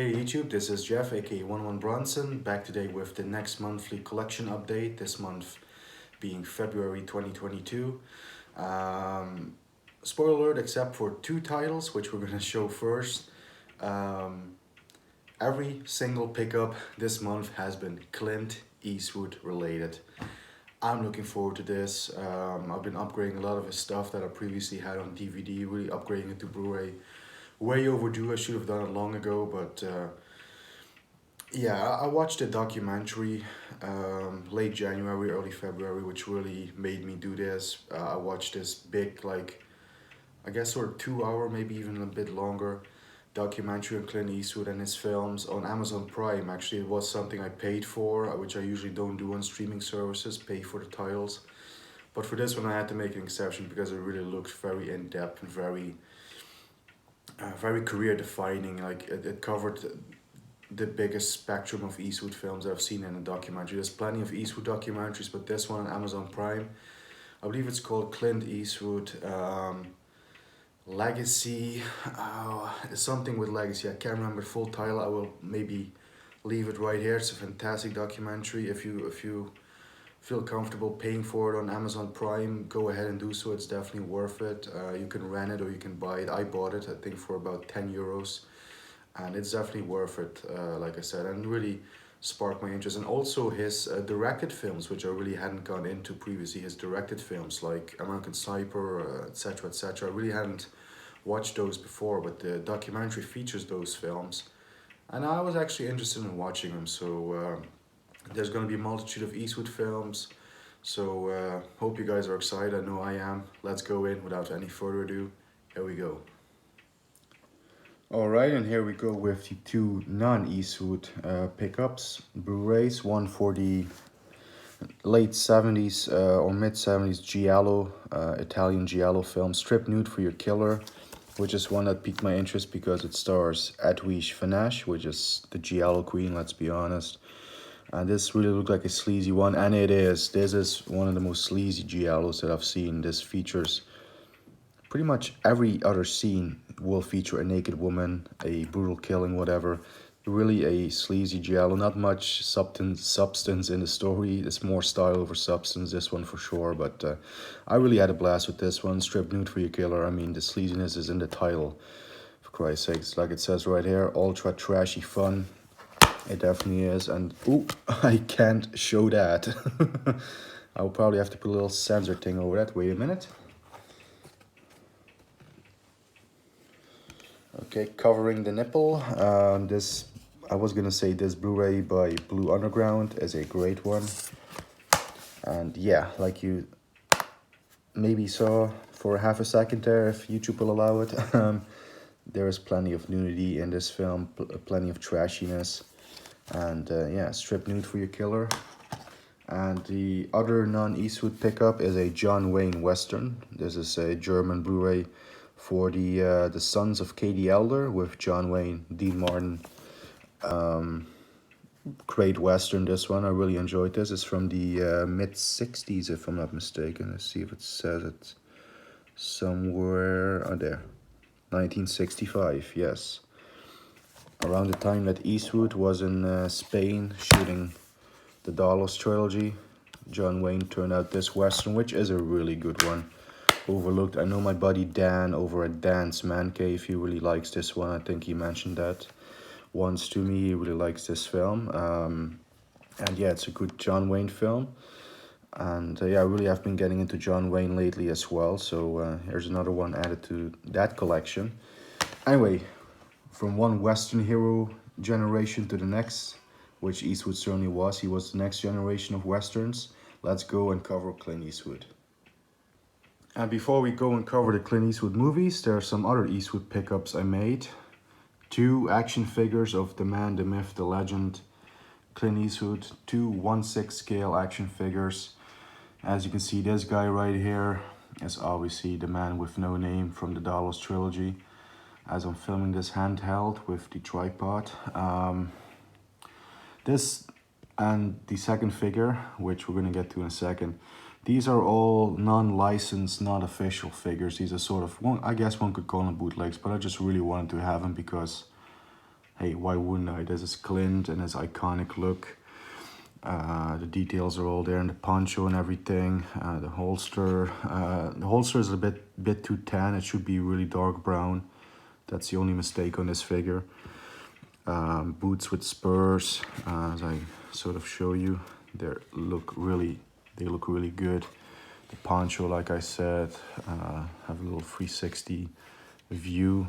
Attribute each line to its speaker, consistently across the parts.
Speaker 1: Hey YouTube, this is Jeff aka 11 Bronson, back today with the next monthly collection update, this month being February 2022. Spoiler alert, except for two titles, which we're going to show first. Every single pickup this month has been Clint Eastwood related. I'm looking forward to this. I've been upgrading a lot of his stuff that I previously had on DVD, really upgrading it to Blu-ray. Way overdue, I should have done it long ago, but yeah, I watched a documentary late January, early February, which really made me do this. I watched this big, like, I guess sort of 2 hour, maybe even a bit longer, documentary on Clint Eastwood and his films on Amazon Prime. Actually, it was something I paid for, which I usually don't do on streaming services, pay for the titles. But for this one, I had to make an exception because it really looked very in-depth and very career defining. Like it covered the biggest spectrum of Eastwood films I've seen in a documentary. There's plenty of Eastwood documentaries, but this one on Amazon Prime, I believe it's called Clint Eastwood Legacy. Something with Legacy. I can't remember the full title. I will maybe leave it right here. It's a fantastic documentary. If you feel comfortable paying for it on Amazon Prime, go ahead and do so. It's definitely worth it. You can rent it or you can buy it. I bought it, I think, for about 10 euros. And it's definitely worth it, like I said, and really sparked my interest. And also his directed films, which I really hadn't gone into previously. His directed films like American Sniper, etc., etc. I really hadn't watched those before, but the documentary features those films. And I was actually interested in watching them, so there's going to be a multitude of Eastwood films, so hope you guys are excited. I know I am. Let's go in without any further ado. Here we go. Alright, and here we go with the two non-Eastwood pickups, Blu-rays, one for the late 70s or mid 70s Giallo, Italian Giallo film, Strip Nude for Your Killer, which is one that piqued my interest because it stars Edwige Fenech, which is the Giallo queen, let's be honest. And this really looked like a sleazy one, and it is. This is one of the most sleazy giallos that I've seen. This features pretty much every other scene will feature a naked woman, a brutal killing, whatever. Really a sleazy giallo. Not much substance in the story. It's more style over substance, this one for sure. But I really had a blast with this one. Strip Nude for Your Killer. I mean, the sleaziness is in the title. For Christ's sakes, like it says right here, ultra trashy fun. It definitely is, and ooh, I can't show that. I'll probably have to put a little sensor thing over that. Wait a minute. Okay, covering the nipple. This, I was gonna say this Blu-ray by Blue Underground is a great one. And yeah, like you maybe saw for half a second there, if YouTube will allow it, there is plenty of nudity in this film, plenty of trashiness. And yeah, Strip Nude for Your Killer. And the other non-Eastwood pickup is a John Wayne Western. This is a German Blu-ray for the Sons of Katie Elder with John Wayne, Dean Martin. Great Western, this one. I really enjoyed this. It's from the mid-60s, if I'm not mistaken. Let's see if it says it somewhere. Oh, there. 1965, yes. Around the time that Eastwood was in Spain shooting the Dallas trilogy, John Wayne turned out this Western, which is a really good one. Overlooked. I know my buddy Dan over at Dan's Man Cave, he really likes this one. I think he mentioned that once to me. He really likes this film. And yeah, it's a good John Wayne film. And yeah, I really have been getting into John Wayne lately as well. So here's another one added to that collection. Anyway, from one Western hero generation to the next, which Eastwood certainly was. He was the next generation of Westerns. Let's go and cover Clint Eastwood. And before we go and cover the Clint Eastwood movies, there are some other Eastwood pickups I made. Two action figures of the man, the myth, the legend, Clint Eastwood. Two 1/6 scale action figures. As you can see, this guy right here is obviously the man with no name from the Dallas trilogy. As I'm filming this handheld with the tripod. This and the second figure, which we're going to get to in a second, these are all non-licensed, not official figures. These are sort of, I guess one could call them bootlegs, but I just really wanted to have them because hey, why wouldn't I? This is Clint and his iconic look. The details are all there in the poncho and everything. The holster is a bit too tan. It should be really dark brown. That's the only mistake on this figure. Boots with spurs, as I sort of show you, they look really good. The poncho, like I said, have a little 360 view.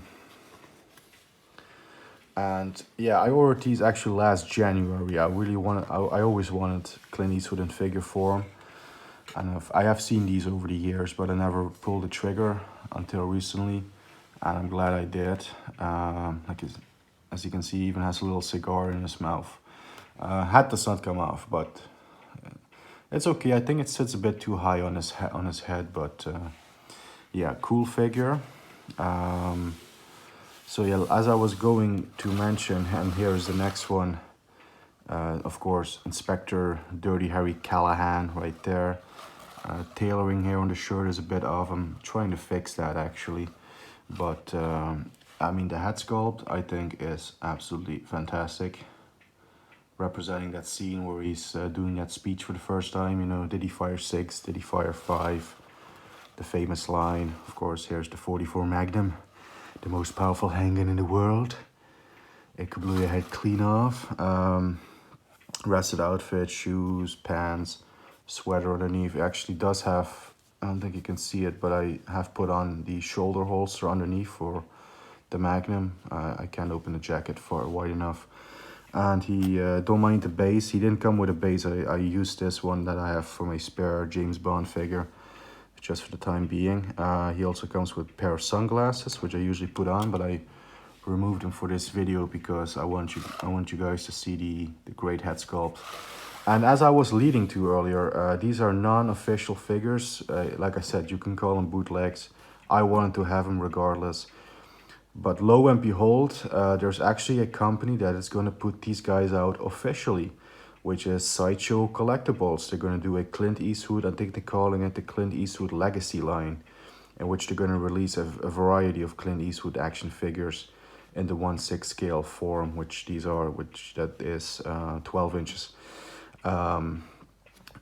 Speaker 1: And yeah, I ordered these actually last January. I always wanted Clint Eastwood in figure form. And I have seen these over the years, but I never pulled the trigger until recently. And I'm glad I did. As you can see, he even has a little cigar in his mouth. Hat does not come off, but it's okay. I think it sits a bit too high on his head, but yeah, cool figure. So yeah, as I was going to mention, and here's the next one. Of course, Inspector Dirty Harry Callahan right there. Tailoring here on the shirt is a bit off. I'm trying to fix that actually, but I mean, the head sculpt I think is absolutely fantastic. Representing that scene where he's doing that speech for the first time, you know, did he fire 6, did he fire 5? The famous line, of course, here's the 44 Magnum, the most powerful handgun in the world. It could blow your head clean off. Rested outfit, shoes, pants, sweater underneath. It actually does have, I don't think you can see it, but I have put on the shoulder holster underneath for the Magnum. I can't open the jacket far wide enough. And he, don't mind the base. He didn't come with a base. I used this one that I have for my spare James Bond figure, just for the time being. He also comes with a pair of sunglasses, which I usually put on, but I removed them for this video because I want you guys to see the great head sculpt. And as I was leading to earlier, these are non-official figures. Like I said, you can call them bootlegs. I wanted to have them regardless. But lo and behold, there's actually a company that is going to put these guys out officially, which is Sideshow Collectibles. They're going to do a Clint Eastwood, I think they're calling it the Clint Eastwood Legacy line, in which they're going to release a variety of Clint Eastwood action figures in the 1/6 scale form, which that is 12 inches.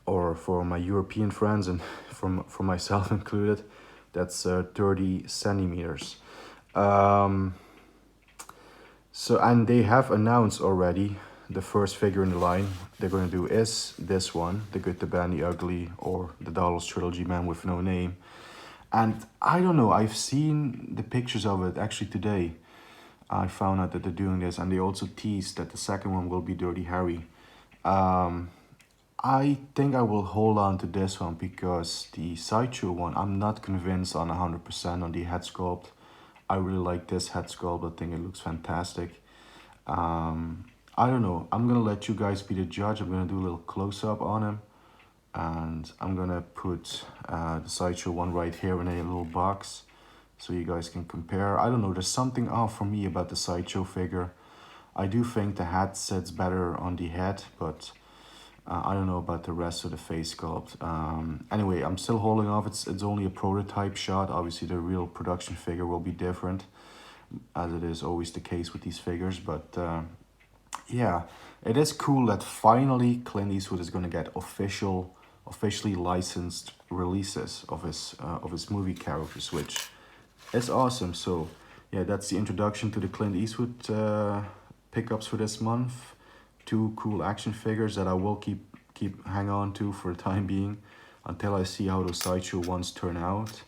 Speaker 1: Or for my European friends and for myself included, that's 30 centimeters. So, and they have announced already the first figure in the line they're going to do is this one, The Good, the Bad, the Ugly, or the Dollars Trilogy Man with No Name. And I don't know, I've seen the pictures of it actually today. I found out that they're doing this, and they also teased that the second one will be Dirty Harry. I think I will hold on to this one because the Sideshow one, I'm not convinced on 100% on the head sculpt. I really like this head sculpt. I think it looks fantastic. I don't know. I'm going to let you guys be the judge. I'm going to do a little close-up on him. And I'm going to put the Sideshow one right here in a little box so you guys can compare. I don't know. There's something off for me about the Sideshow figure. I do think the hat sits better on the head, but I don't know about the rest of the face sculpt. Anyway, I'm still holding off. It's only a prototype shot. Obviously, the real production figure will be different, as it is always the case with these figures. But yeah, it is cool that finally Clint Eastwood is going to get officially licensed releases of his movie characters, which is awesome. So yeah, that's the introduction to the Clint Eastwood pickups for this month. 2 cool action figures that I will keep hang on to for the time being until I see how those Sideshow ones turn out.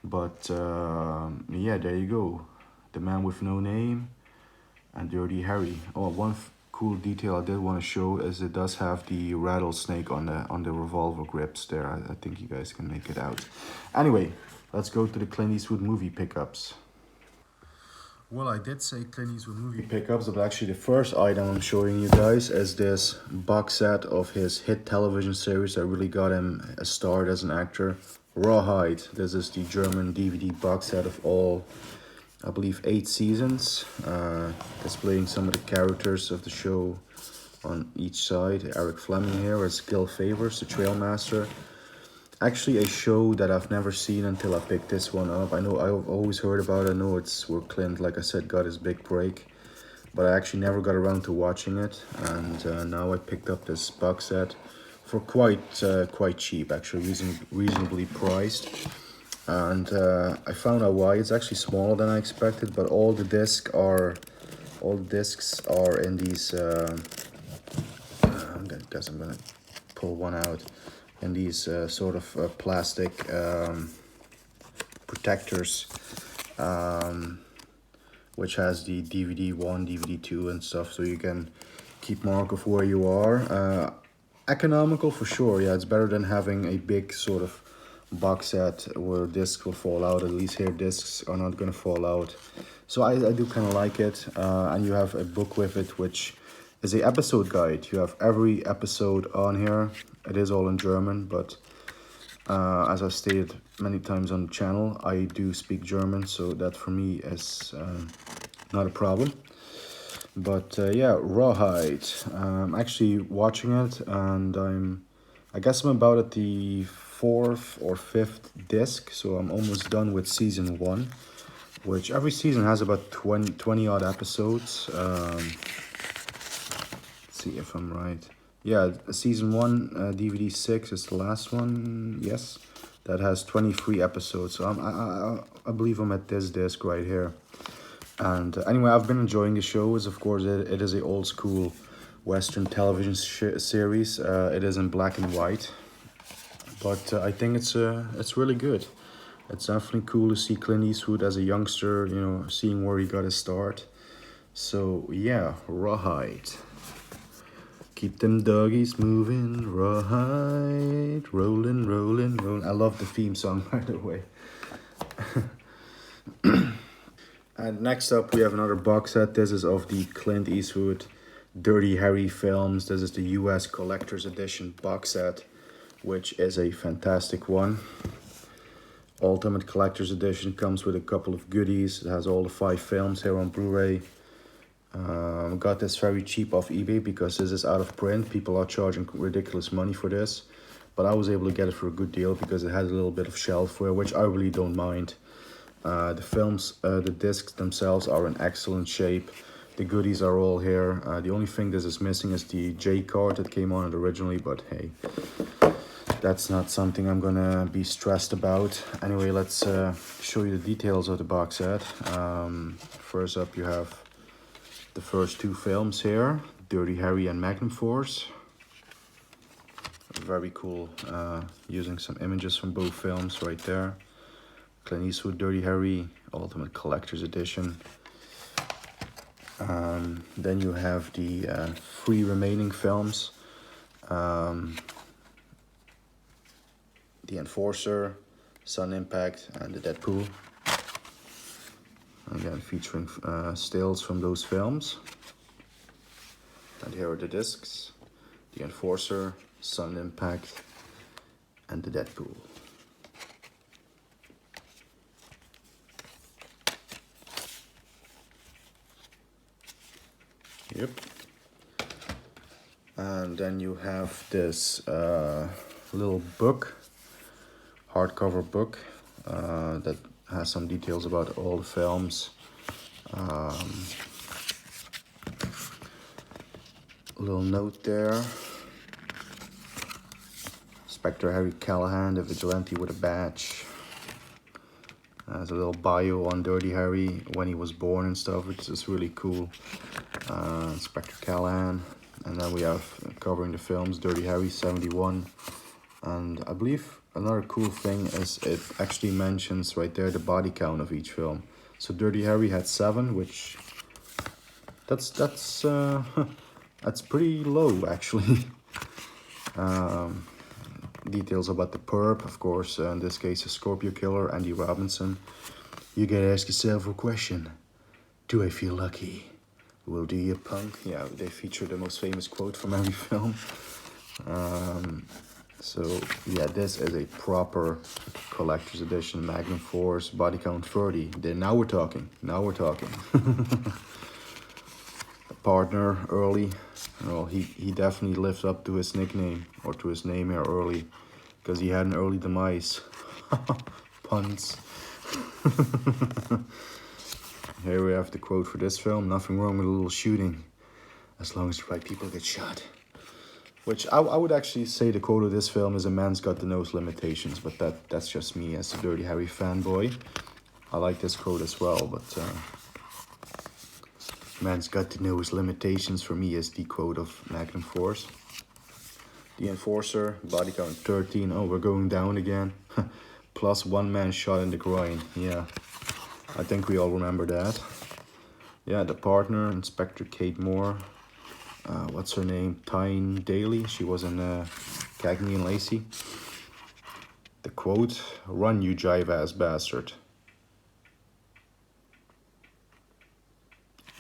Speaker 1: But yeah, there you go. The Man with No Name and Dirty Harry. Oh, one cool detail I did want to show is it does have the rattlesnake on the revolver grips there. I think you guys can make it out. Anyway, let's go to the Clint Eastwood movie pickups. Well, I did say Clint Eastwood movie pickups, but actually the first item I'm showing you guys is this box set of his hit television series that really got him a start as an actor, Rawhide. This is the German DVD box set of all, I believe, 8 seasons, displaying some of the characters of the show on each side. Eric Fleming here as Gil Favors, the Trailmaster. Actually a show that I've never seen until I picked this one up. I know I've always heard about it. I know it's where Clint, like I said, got his big break. but I actually never got around to watching it, and now I picked up this box set for quite cheap, actually, reasonably priced. And I found out why. It's actually smaller than I expected, but all the discs are in these. I guess I'm gonna pull one out in these sort of plastic protectors, which has the DVD 1, DVD 2 and stuff, so you can keep mark of where you are. Economical for sure, yeah, it's better than having a big sort of box set where discs will fall out. At least here discs are not gonna fall out. So I do kind of like it, and you have a book with it, which is a episode guide. You have every episode on here. It is all in German, but as I've stated many times on the channel, I do speak German, so that for me is not a problem. But yeah, Rawhide. I'm actually watching it, and I guess I'm about at the 4th or 5th disc, so I'm almost done with season 1, which every season has about 20 odd episodes. Let's see if I'm right. Yeah, season 1, DVD 6 is the last one. Yes, that has 23 episodes. So I believe I'm at this disc right here. And anyway, I've been enjoying the show. Of course, it is a old school Western television series. It is in black and white, but I think it's really good. It's definitely cool to see Clint Eastwood as a youngster, you know, seeing where he got his start. So yeah, Rawhide. Keep them doggies moving, Rawhide, rolling, rolling, rolling. I love the theme song, by the way. And next up, we have another box set. This is of the Clint Eastwood Dirty Harry films. This is the US Collector's Edition box set, which is a fantastic one. Ultimate Collector's Edition comes with a couple of goodies. It has all the 5 films here on Blu-ray. Got this very cheap off eBay because this is out of print. People are charging ridiculous money for this, but I was able to get it for a good deal because it had a little bit of shelfware, which I really don't mind. The films, the discs themselves are in excellent shape. The goodies are all here. The only thing this is missing is the J card that came on it originally, but hey, that's not something I'm gonna be stressed about. Anyway, let's show you the details of the box set. First up, you have the first 2 films here, Dirty Harry and Magnum Force. Very cool, using some images from both films right there. Clint Eastwood Dirty Harry Ultimate Collector's Edition. Then you have the 3 remaining films. The Enforcer, Sun Impact, and the Deadpool. Again, featuring stills from those films. And here are the discs. The Enforcer, Sun Impact, and the Deadpool. Yep. And then you have this little book, hardcover book, that has some details about all the films. A little note there. Inspector Harry Callahan, the vigilante with a badge. There's a little bio on Dirty Harry when he was born and stuff, which is really cool. Inspector Callahan. And then we have covering the films, Dirty Harry 71. And I believe another cool thing is it actually mentions right there the body count of each film. So Dirty Harry had 7, which that's pretty low actually. Details about the perp, of course, in this case a Scorpio killer, Andy Robinson. You gotta ask yourself a question. Do I feel lucky? Will do you, punk? Yeah, they feature the most famous quote from every film. So yeah, this is a proper collector's edition, Magnum Force, body count 30. Then now we're talking. Partner early. Well, he definitely lived up to his nickname, or to his name here, early, because he had an early demise. Puns. Here we have the quote for this film: "Nothing wrong with a little shooting, as long as the right people get shot." Which I would actually say the quote of this film is "A man's got to know his limitations," but that's just me as a Dirty Harry fanboy. I like this quote as well, but "man's got to know his limitations" for me is the quote of Magnum Force. The Enforcer, body count 13. Oh, we're going down again. Plus 1 man shot in the groin. Yeah, I think we all remember that. Yeah, the partner, Inspector Kate Moore. What's her name? Tyne Daly. She was in Cagney and Lacey. The quote: "Run, you jive-ass bastard."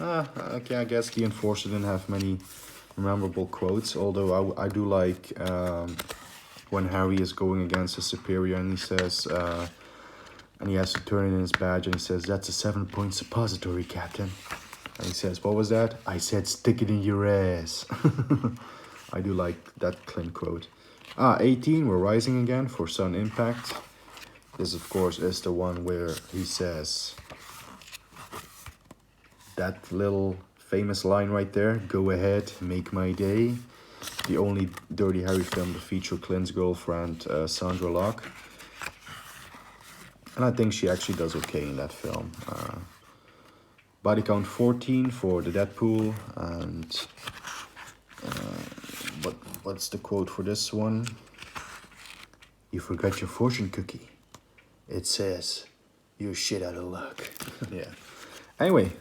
Speaker 1: Okay, I guess the Enforcer didn't have many memorable quotes, although I do like when Harry is going against his superior and he says, and he has to turn in his badge and he says, "That's a 7-point suppository, Captain." And he says, "What was that?" "I said, stick it in your ass." I do like that Clint quote. 18, we're rising again for Sun Impact. This, of course, is the one where he says that little famous line right there: "Go ahead, make my day." The only Dirty Harry film to feature Clint's girlfriend, Sandra Locke. And I think she actually does okay in that film. Body count 14 for the Deadpool. And what's the quote for this one? "You forgot your fortune cookie. It says, you're shit out of luck." Yeah. Anyway,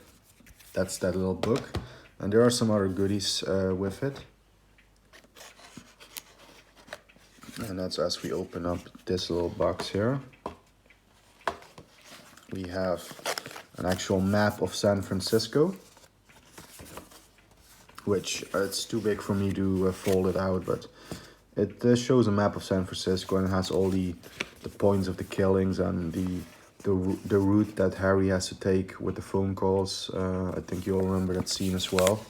Speaker 1: that's that little book. And there are some other goodies with it. And that's as we open up this little box here. We have an actual map of San Francisco, which it's too big for me to fold it out, but it shows a map of San Francisco and it has all the points of the killings and the route that Harry has to take with the phone calls. I think you all remember that scene as well.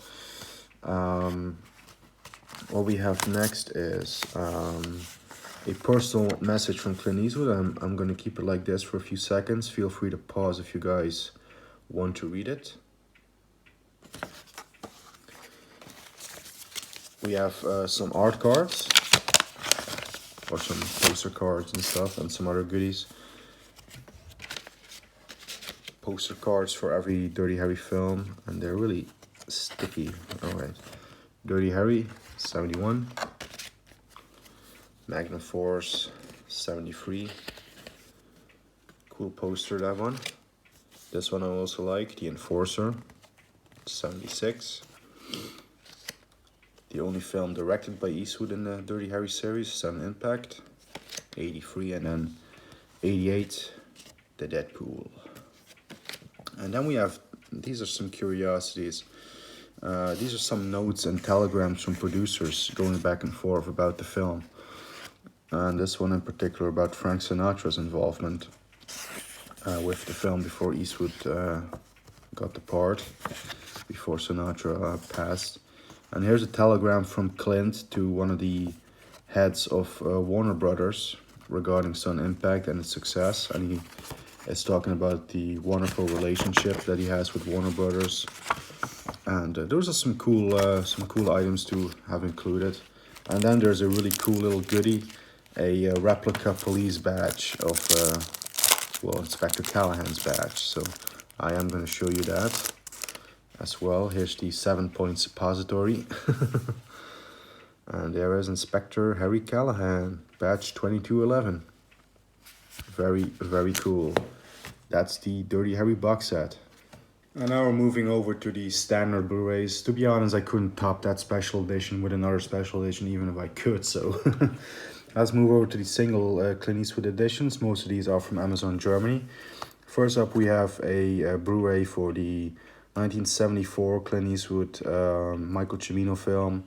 Speaker 1: What we have next is a personal message from Clint Eastwood. I'm going to keep it like this for a few seconds. Feel free to pause if you guys want to read it. We have some art cards, or some poster cards and stuff, and some other goodies. Poster cards for every Dirty Harry film, and they're really sticky. Alright, Dirty Harry, 71. Magnum Force, 73. Cool poster, that one. This one I also like, The Enforcer, 76. The only film directed by Eastwood in the Dirty Harry series, Sun Impact, 83. And then 88, The Deadpool. And then we have, these are some curiosities. These are some notes and telegrams from producers going back and forth about the film. And this one in particular about Frank Sinatra's involvement with the film before Eastwood got the part, before Sinatra passed. And here's a telegram from Clint to one of the heads of Warner Brothers regarding Sun Impact and its success. And he is talking about the wonderful relationship that he has with Warner Brothers. And those are some cool items to have included. And then there's a really cool little goodie, a replica police badge of, well, Inspector Callahan's badge. So I am going to show you that as well. Here's the 7-point suppository. And there is Inspector Harry Callahan, badge 2211. Very, very cool. That's the Dirty Harry box set. And now we're moving over to the standard Blu-rays. To be honest, I couldn't top that special edition with another special edition, even if I could, so... Let's move over to the single Clint Eastwood editions. Most of these are from Amazon Germany. First up, we have a Blu-ray for the 1974 Clint Eastwood Michael Cimino film,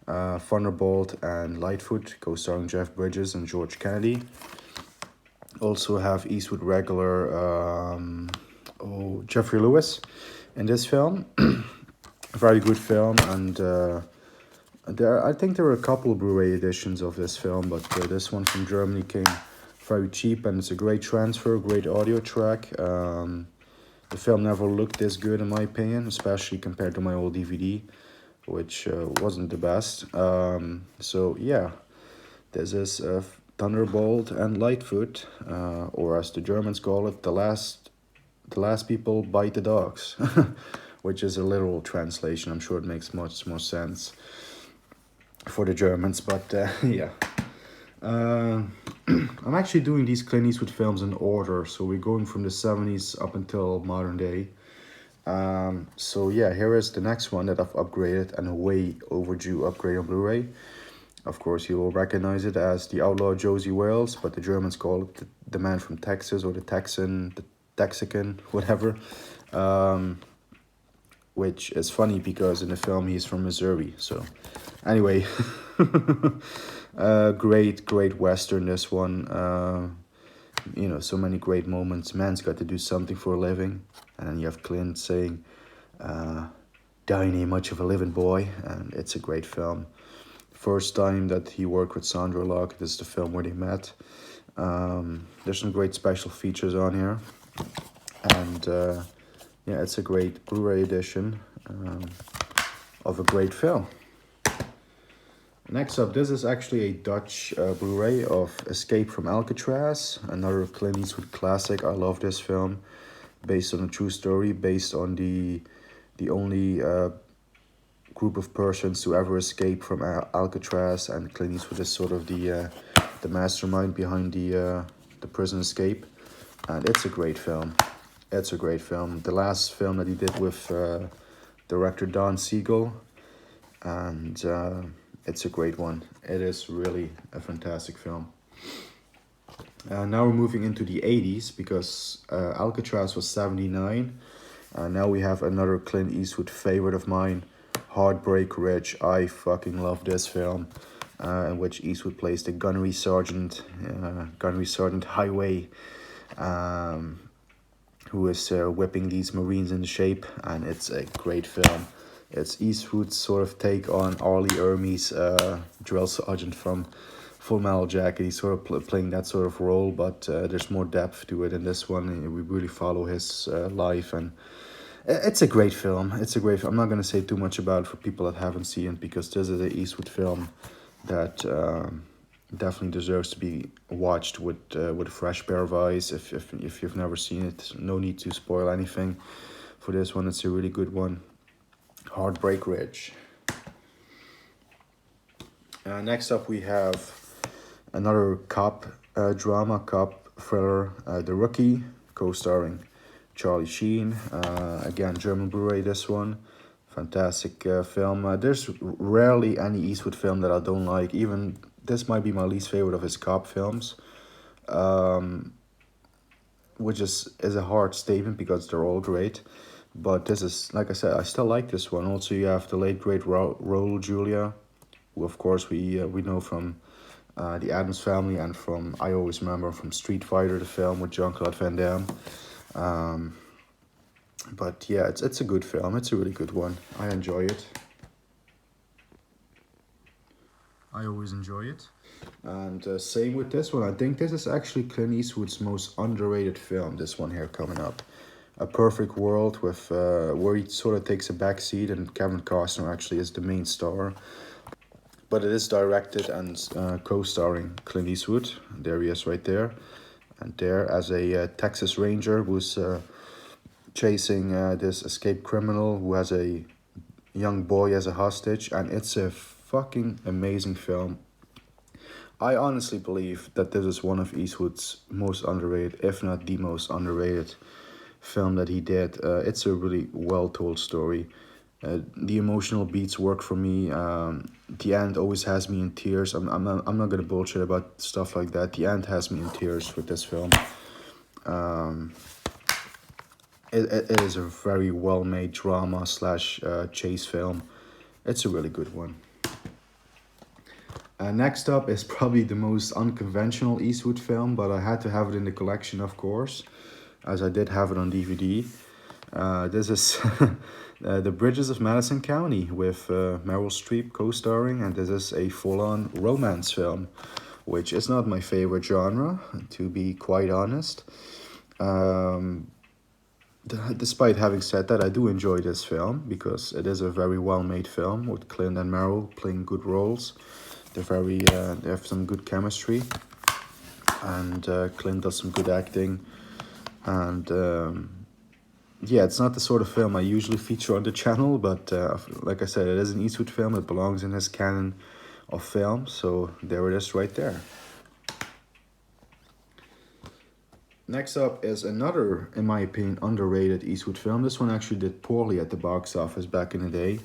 Speaker 1: Thunderbolt and Lightfoot, co-starring Jeff Bridges and George Kennedy. Also have Eastwood regular Jeffrey Lewis in this film. Very good film, and I think there were a couple of Blu-ray editions of this film, but this one from Germany came very cheap, and it's a great transfer, great audio track. The film never looked this good in my opinion, especially compared to my old DVD, which wasn't the best. So yeah, this is Thunderbolt and Lightfoot, or as the Germans call it, the last people bite the dogs, which is a literal translation. I'm sure it makes much more sense for the Germans, but yeah. I'm actually doing these Clint Eastwood films in order, so we're going from the 70s up until modern day. So yeah, here is the next one that I've upgraded, and a way overdue upgrade on Blu-ray. Of course, you will recognize it as the Outlaw Josie Wales, but the Germans call it the Man from Texas, or the Texan, the Texican, whatever. Which is funny because in the film he's from Missouri. So anyway, great Western, this one. You know, so many great moments. Man's got to do something for a living. And then you have Clint saying, "Dying ain't much of a living, boy." And it's a great film. First time that he worked with Sandra Locke, this is the film where they met. There's some great special features on here. And yeah, it's a great Blu-ray edition of a great film. Next up, this is actually a Dutch Blu-ray of Escape from Alcatraz, another Clint Eastwood classic. I love this film, based on a true story, based on the only group of persons to ever escape from Alcatraz, and Clint Eastwood is sort of the mastermind behind the prison escape, and it's a great film. It's a great film. The last film that he did with director Don Siegel, and it's a great one. It is really a fantastic film. Now we're moving into the 80s, because Alcatraz was 79. Now we have another Clint Eastwood favorite of mine, Heartbreak Ridge. I fucking love this film, in which Eastwood plays the gunnery sergeant Highway, who is whipping these Marines into shape, and it's a great film. It's Eastwood's sort of take on Arlie Ermey's drill sergeant from Full Metal Jacket. He's sort of playing that sort of role, but there's more depth to it in this one. We really follow his life, and it's a great film. It's a great film. I'm not going to say too much about it for people that haven't seen it, because this is an Eastwood film that definitely deserves to be watched with a fresh pair of eyes. If you've never seen it, no need to spoil anything for this one. It's a really good one. Heartbreak Ridge. Next up we have another cop drama, cop thriller, The Rookie, co-starring Charlie Sheen. Again, German Blu-ray, this one. Fantastic film. There's rarely any Eastwood film that I don't like. Even this might be my least favorite of his cop films. Which is a hard statement, because they're all great. But this is, like I said, I still like this one. Also, you have the late great Raul Julia, who of course we know from the Addams Family, and from, I always remember from Street Fighter, the film with Jean-Claude Van Damme. But yeah, it's a good film. It's a really good one. I enjoy it. I always enjoy it. And same with this one. I think this is actually Clint Eastwood's most underrated film, this one here coming up. A Perfect World, with where he sort of takes a back seat, and Kevin Costner actually is the main star. But it is directed and co-starring Clint Eastwood. There he is right there. And there as a Texas Ranger who's chasing this escaped criminal who has a young boy as a hostage. And it's a fucking amazing film. I honestly believe that this is one of Eastwood's most underrated, if not the most underrated film that he did. It's a really well-told story. The emotional beats work for me. The end always has me in tears. I'm not gonna bullshit about stuff like that. The end has me in tears with this film. It is a very well-made drama slash chase film. It's a really good one. Next up is probably the most unconventional Eastwood film, but I had to have it in the collection, of course, as I did have it on DVD. This is The Bridges of Madison County, with Meryl Streep co-starring, and this is a full-on romance film, which is not my favorite genre, to be quite honest. Despite having said that, I do enjoy this film because it is a very well-made film with Clint and Meryl playing good roles. They have some good chemistry, and Clint does some good acting. And yeah, it's not the sort of film I usually feature on the channel, but like I said, it is an Eastwood film. It belongs in his canon of film, so there it is right there. Next up is another, in my opinion, underrated Eastwood film. This one actually did poorly at the box office back in the day.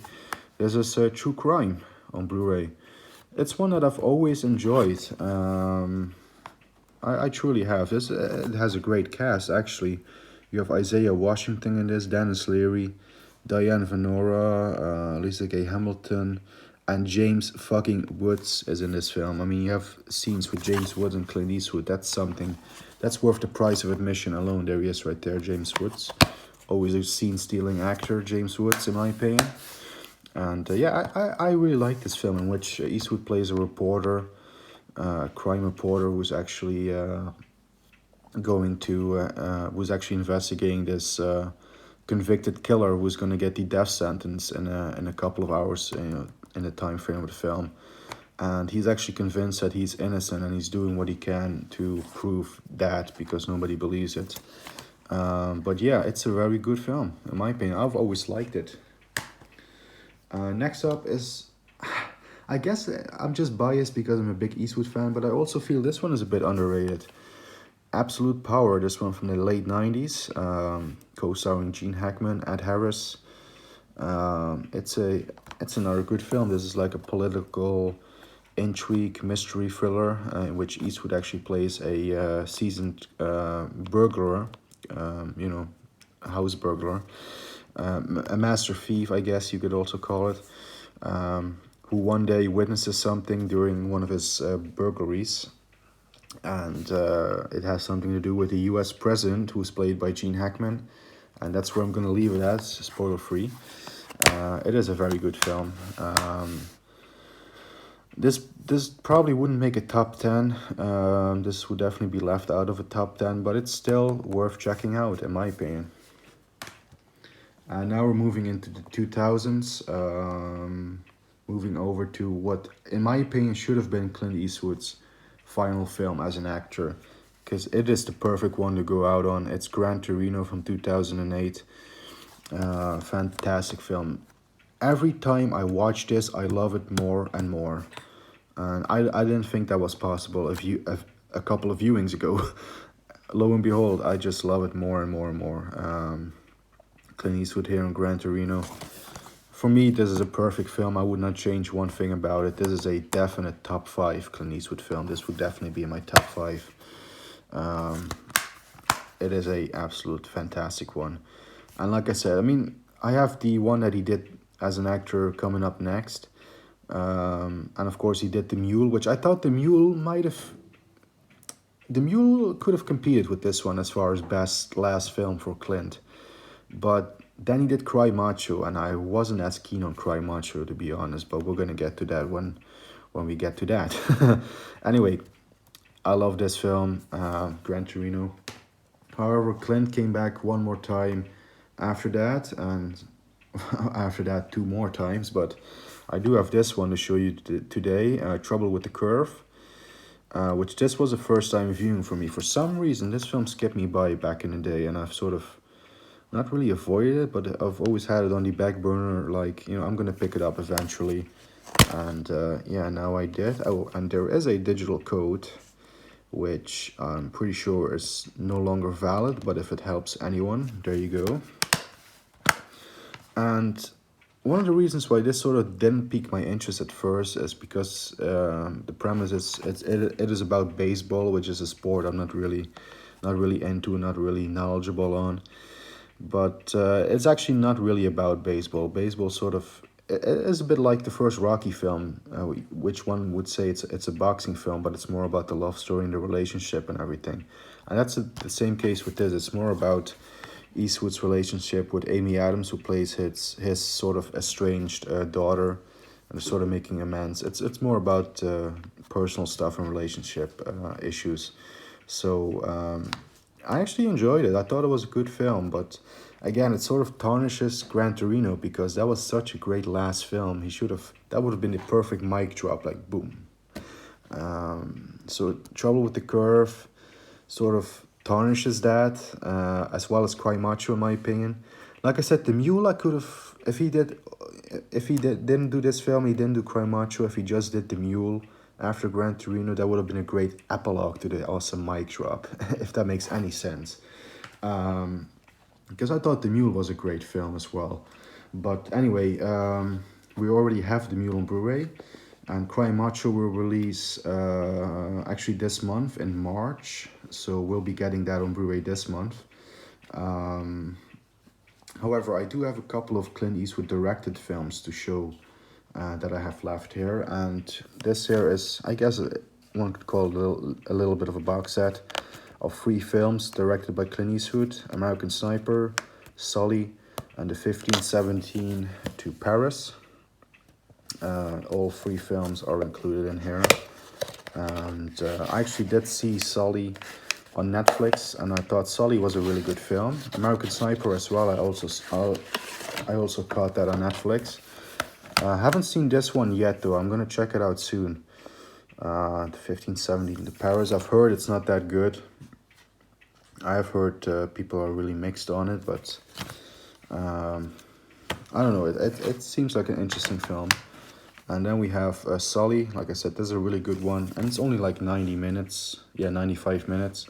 Speaker 1: This is True Crime on Blu-ray. It's one that I've always enjoyed. I truly have. It has a great cast, actually. You have Isaiah Washington in this, Dennis Leary, Diane Venora, Lisa Gay Hamilton, and James fucking Woods is in this film. I mean, you have scenes with James Woods and Clint Eastwood. That's something. That's worth the price of admission alone. There he is right there, James Woods. Always a scene-stealing actor, James Woods, in my opinion. And yeah, I really like this film in which Eastwood plays a reporter, crime reporter who's actually who's actually investigating this convicted killer who's going to get the death sentence in a couple of hours, in the time frame of the film. And he's actually convinced that he's innocent, and he's doing what he can to prove that because nobody believes it. But yeah, it's a very good film, in my opinion. I've always liked it. Next up is, I guess I'm just biased because I'm a big Eastwood fan, but I also feel this one is a bit underrated. Absolute Power, this one from the late 90s, co-starring Gene Hackman, Ed Harris. It's another good film. This is like a political intrigue mystery thriller in which Eastwood actually plays a seasoned burglar, house burglar, a master thief, I guess you could also call it, who one day witnesses something during one of his burglaries. And it has something to do with the US president, who's played by Gene Hackman. And that's where I'm going to leave it at, spoiler free. It is a very good film. This probably wouldn't make a top 10. This would definitely be left out of a top 10, but it's still worth checking out, in my opinion. And now we're moving into the 2000s. Moving over to what, in my opinion, should have been Clint Eastwood's final film as an actor, because it is the perfect one to go out on. It's Gran Torino from 2008. Fantastic film. Every time I watch this, I love it more and more. And I didn't think that was possible a couple of viewings ago. Lo and behold, I just love it more and more and more. Clint Eastwood here in Gran Torino. For me, this is a perfect film. I would not change one thing about it. This is a definite top 5 Clint Eastwood film. This would definitely be in my top 5. It is a absolute fantastic one. And like I said, I mean, I have the one that he did as an actor coming up next. And of course, he did The Mule, which I thought The Mule could have competed with this one as far as best last film for Clint. But then he did Cry Macho, and I wasn't as keen on Cry Macho, to be honest, but we're going to get to that when we get to that. Anyway, I love this film, Gran Torino. However, Clint came back one more time after that, and after that 2 more times, but I do have this one to show you today, Trouble with the Curve, which this was a first time viewing for me. For some reason, this film skipped me by back in the day, and I've sort of not really avoided it, but I've always had it on the back burner, like, I'm gonna pick it up eventually. And yeah, now I did. Oh, and there is a digital code, which I'm pretty sure is no longer valid, but if it helps anyone, there you go. And one of the reasons why this sort of didn't pique my interest at first is because the premise is it is about baseball, which is a sport I'm not really into, not really knowledgeable on. But it's actually not really about baseball. Baseball sort of it is a bit like the first Rocky film, which one would say it's a boxing film, but it's more about the love story and the relationship and everything. And that's the same case with this. It's more about Eastwood's relationship with Amy Adams, who plays his sort of estranged daughter, and they're sort of making amends. It's more about personal stuff and relationship issues. So I actually enjoyed it. I thought it was a good film, but again, it sort of tarnishes Gran Torino because that was such a great last film. He should have, that would have been the perfect mic drop, like boom. So Trouble with the Curve sort of tarnishes that, as well as Cry Macho, in my opinion. Like I said, the Mule, I could have, didn't do this film, he didn't do Cry Macho, if he just did the Mule after Gran Torino, that would have been a great epilogue to the awesome mic drop, if that makes any sense. Because I thought the Mule was a great film as well. But anyway, we already have the Mule on Blu-ray, and Cry Macho will release actually this month in March, so we'll be getting that on Blu-ray this month. However, I do have a couple of Clint Eastwood directed films to show that I have left here, and this here is, I guess, one could call it a little bit of a box set of 3 films directed by Clint Eastwood: American Sniper, Sully, and the 1517 to Paris. All 3 films are included in here, and I actually did see Sully on Netflix, and I thought Sully was a really good film. American Sniper as well, I also caught that on Netflix. Haven't seen this one yet though, I'm gonna check it out soon. The 1517 to Paris, I've heard it's not that good. I've heard people are really mixed on it, but I don't know, it seems like an interesting film. And then we have Sully. Like I said, this is a really good one, and it's only like 90 minutes, 95 minutes.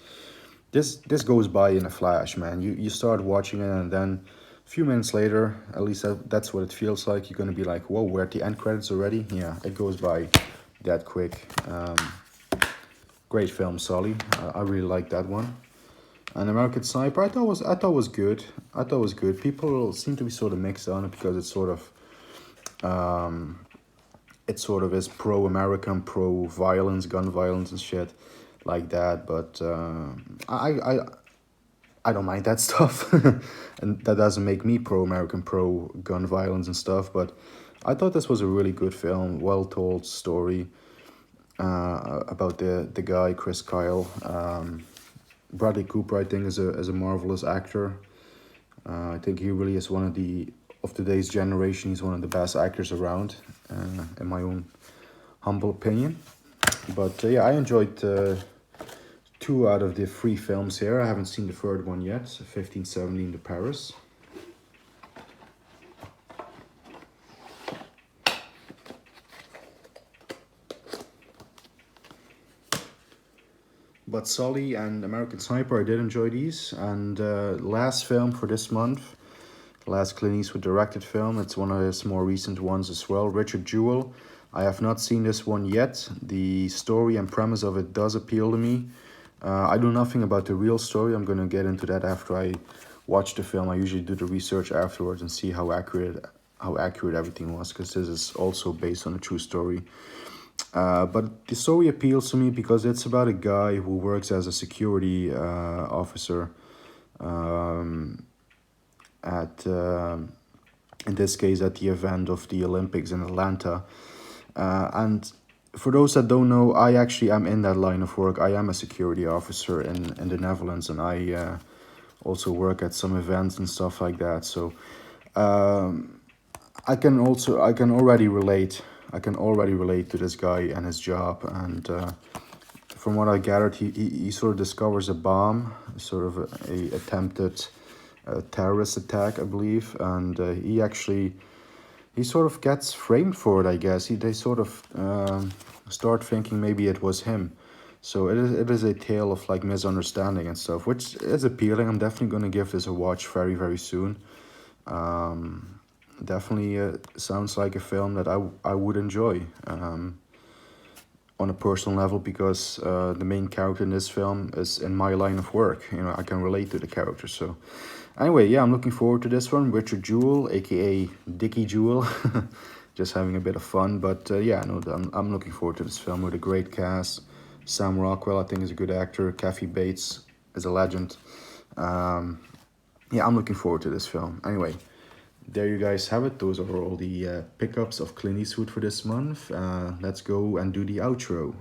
Speaker 1: This goes by in a flash, man. You start watching it, and then a few minutes later, at least that's what it feels like, you're gonna be like, whoa, we're at the end credits already? Yeah, it goes by that quick. Great film, Sully. I really like that one. And American Sniper, I thought was good. I thought it was good. People seem to be sort of mixed on it because it's sort of is pro-American, pro-violence, gun violence and shit like that. But I don't mind that stuff, and that doesn't make me pro-American, pro-gun violence and stuff. But I thought this was a really good film, well-told story about the guy Chris Kyle. Bradley Cooper, I think, is a marvelous actor. I think he really is one of today's generation. He's one of the best actors around, in my own humble opinion. But yeah, I enjoyed 2 out of the 3 films here. I haven't seen the third one yet, 1517 to Paris. But Sully and American Sniper, I did enjoy these. And last film for this month, last Clint Eastwood directed film, it's one of his more recent ones as well, Richard Jewell. I have not seen this one yet. The story and premise of it does appeal to me. I know nothing about the real story. I'm going to get into that after I watch the film. I usually do the research afterwards and see how accurate everything was, because this is also based on a true story. But the story appeals to me because it's about a guy who works as a security officer at in this case at the event of the Olympics in Atlanta. And for those that don't know, I actually am in that line of work. I am a security officer in the Netherlands, and I also work at some events and stuff like that. So I can already relate to this guy and his job. And from what I gathered, he sort of discovers a bomb, sort of a attempted terrorist attack, I believe, and he sort of gets framed for it, I guess. They sort of start thinking maybe it was him. So it is a tale of like misunderstanding and stuff, which is appealing. I'm definitely going to give this a watch very, very soon. Definitely sounds like a film that I would enjoy on a personal level, because the main character in this film is in my line of work. You know, I can relate to the character. So anyway, yeah, I'm looking forward to this one. Richard Jewell, aka Dickie Jewell, just having a bit of fun. But yeah, no, I'm looking forward to this film with a great cast. Sam Rockwell, I think, is a good actor. Kathy Bates is a legend. Yeah, I'm looking forward to this film. Anyway, there you guys have it. Those are all the pickups of Clint Eastwood for this month. Let's go and do the outro.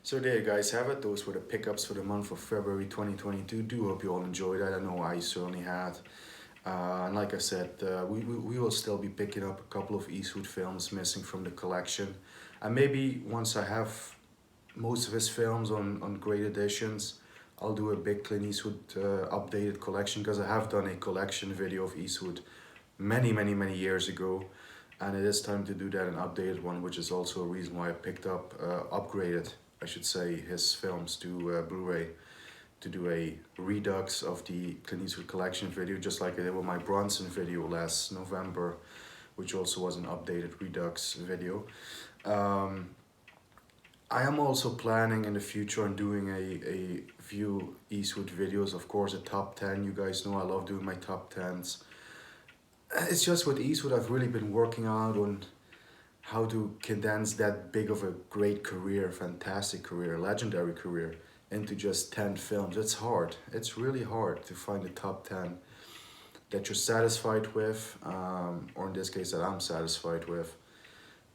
Speaker 1: So there you guys have it. Those were the pickups for the month of February 2022. Do hope you all enjoyed that. I know I certainly had. And like I said, we will still be picking up a couple of Eastwood films missing from the collection. And maybe once I have most of his films on great editions, I'll do a big Clint Eastwood updated collection, because I have done a collection video of Eastwood many years ago. And it is time to do that, an updated one, which is also a reason why I picked up, upgraded, I should say, his films to Blu-ray, to do a redux of the Clint Eastwood collection video, just like I did with my Bronson video last November, which also was an updated redux video. I am also planning in the future on doing a few Eastwood videos, of course, a top 10. You guys know I love doing my top 10s. It's just with Eastwood, I've really been working out on how to condense that big of a great career, fantastic career, legendary career, into just 10 films. It's hard. It's really hard to find a top 10 that you're satisfied with, or in this case that I'm satisfied with,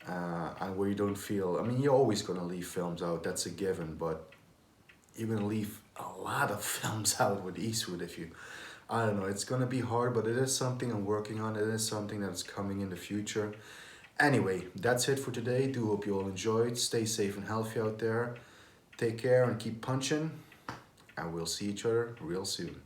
Speaker 1: and where you don't feel, I mean, you're always gonna leave films out, that's a given, but you're gonna leave a lot of films out with Eastwood if you, I don't know, it's gonna be hard, but it is something I'm working on. It is something that's coming in the future. Anyway, that's it for today. Do hope you all enjoyed. Stay safe and healthy out there. Take care and keep punching. And we'll see each other real soon.